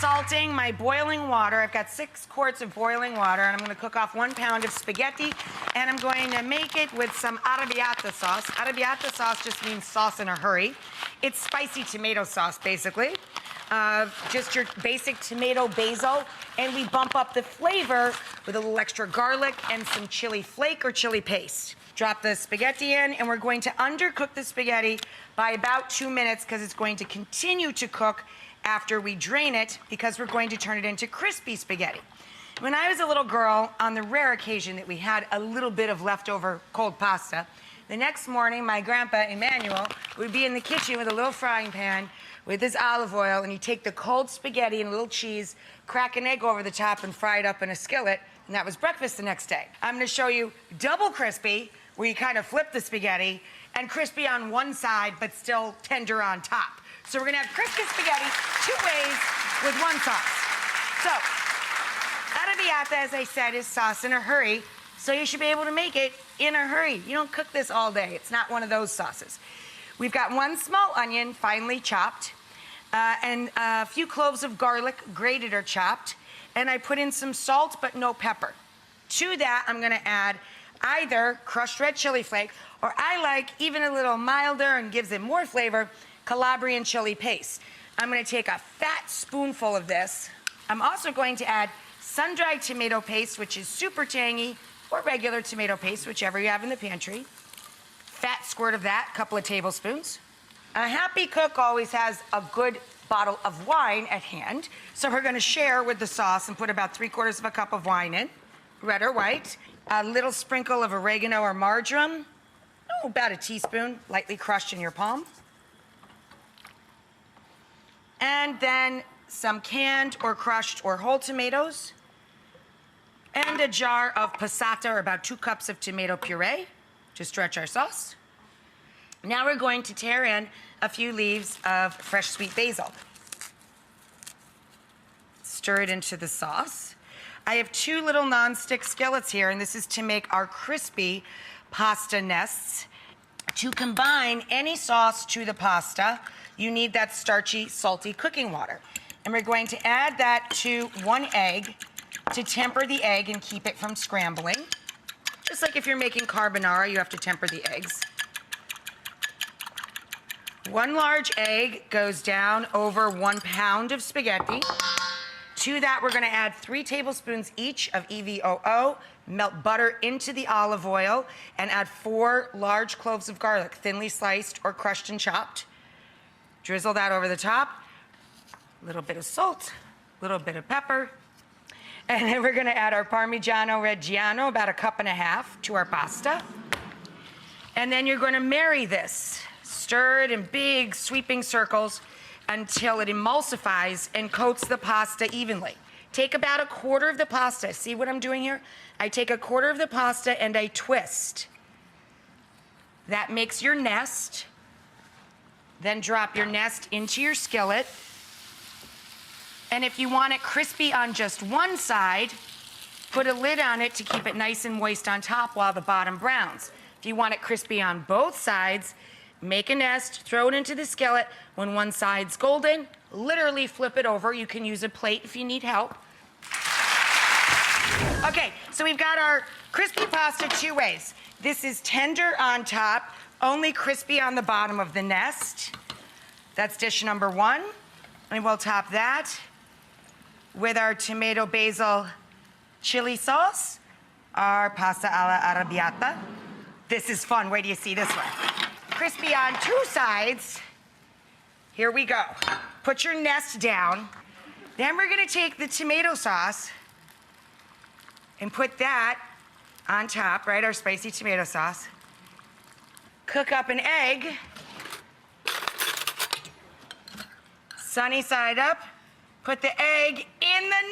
salting my boiling water. I've got 6 quarts of boiling water, and I'm gonna cook off 1 pound of spaghetti, and I'm going to make it with some arrabbiata sauce. Arrabbiata sauce just means sauce in a hurry. It's spicy tomato sauce, basically. Just your basic tomato basil, and we bump up the flavor with a little extra garlic and some chili flake or chili paste. Drop the spaghetti in, and we're going to undercook the spaghetti by about 2 minutes because it's going to continue to cook after we drain it because we're going to turn it into crispy spaghetti. When I was a little girl, on the rare occasion that we had a little bit of leftover cold pasta, the next morning my grandpa, Emmanuel, would be in the kitchen with a little frying pan with his olive oil, and he'd take the cold spaghetti and a little cheese, crack an egg over the top, and fry it up in a skillet, and that was breakfast the next day. I'm gonna show you double crispy, where you kind of flip the spaghetti, and crispy on one side, but still tender on top. So we're gonna have crispy spaghetti 2 ways with 1 sauce. So, arrabbiata, as I said, is sauce in a hurry, so you should be able to make it in a hurry. You don't cook this all day. It's not one of those sauces. We've got 1 small onion, finely chopped, and a few cloves of garlic, grated or chopped, and I put in some salt, but no pepper. To that, I'm gonna add either crushed red chili flake, or I like even a little milder and gives it more flavor, Calabrian chili paste. I'm gonna take a fat spoonful of this. I'm also going to add sun-dried tomato paste, which is super tangy, or regular tomato paste, whichever you have in the pantry. Fat squirt of that, couple of tablespoons. A happy cook always has a good bottle of wine at hand, so we're gonna share with the sauce and put about 3/4 of a cup of wine in, red or white. A little sprinkle of oregano or marjoram, about a teaspoon, lightly crushed in your palm. And then some canned or crushed or whole tomatoes, and a jar of passata, or about 2 cups of tomato puree to stretch our sauce. Now we're going to tear in a few leaves of fresh sweet basil. Stir it into the sauce. I have 2 little non-stick skillets here, and this is to make our crispy pasta nests. To combine any sauce to the pasta, you need that starchy, salty cooking water. And we're going to add that to 1 egg to temper the egg and keep it from scrambling. Just like if you're making carbonara, you have to temper the eggs. 1 large egg goes down over 1 pound of spaghetti. To that, we're gonna add 3 tablespoons each of EVOO, melt butter into the olive oil, and add 4 large cloves of garlic, thinly sliced or crushed and chopped. Drizzle that over the top. A little bit of salt, a little bit of pepper. And then we're gonna add our Parmigiano Reggiano, about 1.5 cups, to our pasta. And then you're gonna marry this. Stir it in big sweeping circles until it emulsifies and coats the pasta evenly. Take about 1/4 of the pasta. See what I'm doing here? I take 1/4 of the pasta and I twist. That makes your nest. Then drop your nest into your skillet. And if you want it crispy on just one side, put a lid on it to keep it nice and moist on top while the bottom browns. If you want it crispy on both sides, make a nest, throw it into the skillet. When one side's golden, literally flip it over. You can use a plate if you need help. Okay, so we've got our crispy pasta 2 ways. This is tender on top, only crispy on the bottom of the nest. That's dish number 1. And we'll top that with our tomato basil chili sauce, our pasta alla arrabbiata. This is fun. Wait till you see this one. Crispy on 2 sides. Here we go. Put your nest down. Then we're gonna take the tomato sauce and put that on top, right? Our spicy tomato sauce. Cook up an egg. Sunny side up. Put the egg in the